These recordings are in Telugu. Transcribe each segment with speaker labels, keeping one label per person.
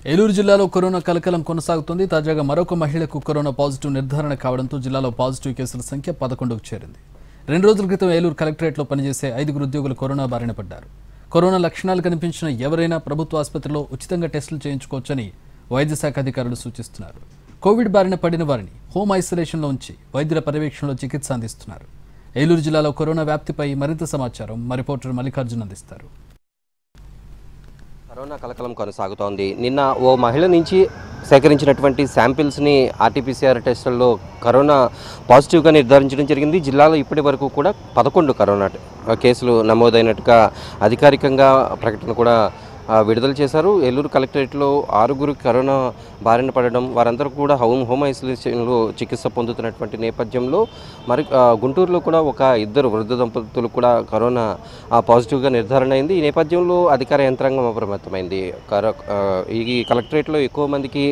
Speaker 1: ఏలూరు జిల్లాలో కరోనా కలకలం కొనసాగుతుంది. తాజాగా మరొక మహిళకు కరోనా పాజిటివ్ నిర్ధారణ కావడంతో జిల్లాలో పాజిటివ్ కేసుల సంఖ్య 11కు చేరింది. 2 రోజుల క్రితం ఏలూరు కలెక్టరేట్లో పనిచేసే 5 ఉద్యోగులు కరోనా బారిన పడ్డారు. కరోనా లక్షణాలు కనిపించిన ఎవరైనా ప్రభుత్వ ఆసుపత్రిలో ఉచితంగా టెస్టులు చేయించుకోవచ్చని వైద్య శాఖ అధికారులు సూచిస్తున్నారు. కోవిడ్ బారిన పడిన వారిని హోమ్ ఐసోలేషన్లో ఉంచి వైద్యుల పర్యవేక్షణలో చికిత్స అందిస్తున్నారు. ఏలూరు జిల్లాలో కరోనా వ్యాప్తిపై మరింత సమాచారం మా రిపోర్టర్ మల్లికార్జున్ అందిస్తారు.
Speaker 2: కరోనా కలకలం కొనసాగుతోంది. నిన్న ఓ మహిళ నుంచి సేకరించినటువంటి శాంపిల్స్ని ఆర్టీపీసీఆర్ టెస్టుల్లో కరోనా పాజిటివ్గా నిర్ధారించడం జరిగింది. జిల్లాలో ఇప్పటి వరకు కూడా 11 కరోనా కేసులు నమోదైనట్టుగా అధికారికంగా ప్రకటన కూడా విడుదల చేశారు. ఏలూరు కలెక్టరేట్లో 6 కరోనా బారిన పడడం, వారందరూ కూడా హోమ్ ఐసోలేషన్లో చికిత్స పొందుతున్నటువంటి నేపథ్యంలో మరి గుంటూరులో కూడా ఒక 2 వృద్ధ దంపతులు కూడా కరోనా పాజిటివ్గా నిర్ధారణ అయింది. ఈ నేపథ్యంలో అధికార యంత్రాంగం అప్రమత్తమైంది. ఈ కలెక్టరేట్లో ఎక్కువ మందికి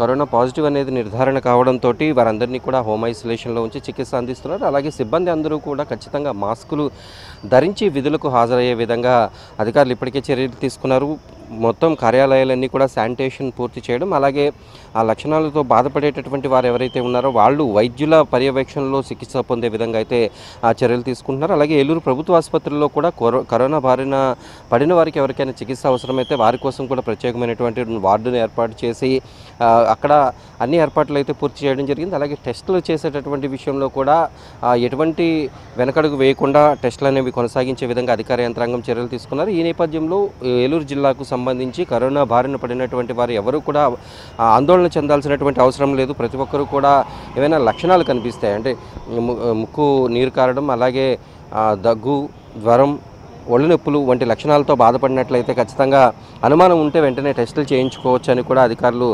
Speaker 2: కరోనా పాజిటివ్ అనేది నిర్ధారణ కావడంతో వారందరినీ కూడా హోమ్ ఐసోలేషన్లో ఉంచి చికిత్స అందిస్తున్నారు. అలాగే సిబ్బంది అందరూ కూడా ఖచ్చితంగా మాస్కులు ధరించి విధులకు హాజరయ్యే విధంగా అధికారులు ఇప్పటికే చర్యలు తీసుకున్నారు. మొత్తం కార్యాలయాలన్నీ కూడా శానిటేషన్ పూర్తి చేయడం, అలాగే ఆ లక్షణాలతో బాధపడేటటువంటి వారు ఎవరైతే ఉన్నారో వాళ్ళు వైద్యుల పర్యవేక్షణలో చికిత్స పొందే విధంగా అయితే చర్యలు తీసుకుంటున్నారు. అలాగే ఏలూరు ప్రభుత్వ ఆసుపత్రుల్లో కూడా కరోనా బారిన పడిన వారికి ఎవరికైనా చికిత్స అవసరమైతే వారి కోసం కూడా ప్రత్యేకమైనటువంటి వార్డును ఏర్పాటు చేసి అక్కడ అన్ని ఏర్పాట్లు అయితే పూర్తి చేయడం జరిగింది. అలాగే టెస్టులు చేసేటటువంటి విషయంలో కూడా ఎటువంటి వెనకడుగు వేయకుండా టెస్టులు అనేవి కొనసాగించే విధంగా అధికార యంత్రాంగం చర్యలు తీసుకున్నారు. ఈ నేపథ్యంలో ఏలూరు జిల్లాకు సంబంధించి కరోనా బారిన పడినటువంటి వారు ఎవరు కూడా ఆందోళన చెందాల్సినటువంటి అవసరం లేదు. ప్రతి ఒక్కరూ కూడా ఏవైనా లక్షణాలు కనిపిస్తాయి అంటే ముక్కు నీరు కారడం, అలాగే దగ్గు, జ్వరం, ఒళ్ళు నొప్పులు వంటి లక్షణాలతో బాధపడినట్లయితే ఖచ్చితంగా అనుమానం ఉంటే వెంటనే టెస్టులు చేయించుకోవచ్చు అని కూడా అధికారులు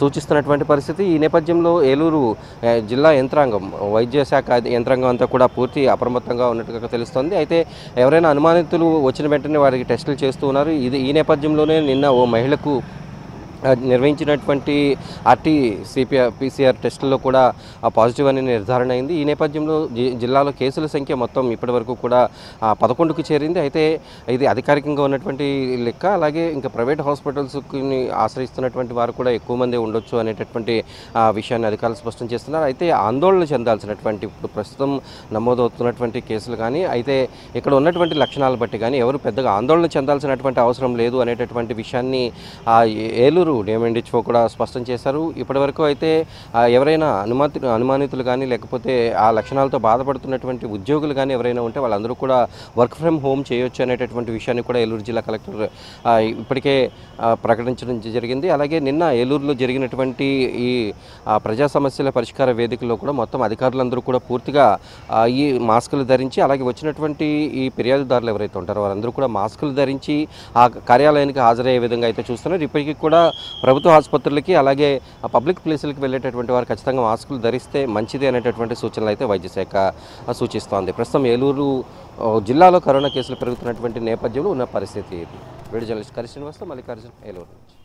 Speaker 2: సూచిస్తున్నటువంటి పరిస్థితి. ఈ నేపథ్యంలో ఏలూరు జిల్లా యంత్రాంగం, వైద్య శాఖ యంత్రాంగం అంతా కూడా పూర్తి అప్రమత్తంగా ఉన్నట్టుగా తెలుస్తోంది. అయితే ఎవరైనా అనుమానితులు వచ్చిన వెంటనే వారికి టెస్టులు చేస్తూ ఉన్నారు. ఈ నేపథ్యంలోనే నిన్న ఓ మహిళకు నిర్వహించినటువంటి ఆర్టీపీసీఆర్ టెస్టుల్లో కూడా పాజిటివ్ అని నిర్ధారణ అయింది. ఈ నేపథ్యంలో జిల్లాలో కేసుల సంఖ్య మొత్తం ఇప్పటి వరకు కూడా 11కు చేరింది. అయితే ఇది అధికారికంగా ఉన్నటువంటి లెక్క. అలాగే ఇంకా ప్రైవేట్ హాస్పిటల్స్ని ఆశ్రయిస్తున్నటువంటి వారు కూడా ఎక్కువ మంది ఉండొచ్చు అనేటటువంటి విషయాన్ని అధికారులు స్పష్టం చేస్తున్నారు. అయితే ఆందోళన చెందాల్సినటువంటి ఇప్పుడు ప్రస్తుతం నమోదవుతున్నటువంటి కేసులు కానీ, అయితే ఇక్కడ ఉన్నటువంటి లక్షణాలు బట్టి కానీ ఎవరు పెద్దగా ఆందోళన చెందాల్సినటువంటి అవసరం లేదు అనేటటువంటి విషయాన్ని ఏలూరు డిఎంఎన్హెచ్ఓ కూడా స్పష్టం చేశారు. ఇప్పటివరకు అయితే ఎవరైనా అనుమానితులు కానీ, లేకపోతే ఆ లక్షణాలతో బాధపడుతున్నటువంటి ఉద్యోగులు కానీ ఎవరైనా ఉంటే వాళ్ళందరూ కూడా వర్క్ ఫ్రమ్ హోమ్ చేయొచ్చు అనేటటువంటి విషయాన్ని కూడా ఏలూరు జిల్లా కలెక్టర్ ఇప్పటికే ప్రకటించడం జరిగింది. అలాగే నిన్న ఏలూరులో జరిగినటువంటి ఈ ప్రజా సమస్యల పరిష్కార వేదికలో కూడా మొత్తం అధికారులందరూ కూడా పూర్తిగా ఈ మాస్కులు ధరించి, అలాగే వచ్చినటువంటి ఈ ఫిర్యాదుదారులు ఎవరైతే ఉంటారో వారందరూ కూడా మాస్కులు ధరించి ఆ కార్యాలయానికి హాజరయ్యే విధంగా అయితే చూస్తున్నారు. ఇప్పటికీ కూడా ప్రభుత్వ ఆసుపత్రులకి, అలాగే పబ్లిక్ ప్లేసులకి వెళ్ళేటటువంటి వారు ఖచ్చితంగా మాస్కులు ధరిస్తే మంచిది అనేటటువంటి సూచనలు అయితే వైద్య శాఖ సూచిస్తోంది. ప్రస్తుతం ఏలూరు జిల్లాలో కరోనా కేసులు పెరుగుతున్నటువంటి నేపథ్యంలో ఉన్న పరిస్థితి. వీడియో జర్నలిస్ట్ కరి శ్రీనివాస్తో మల్లికార్జున్, ఏలూరు నుంచి.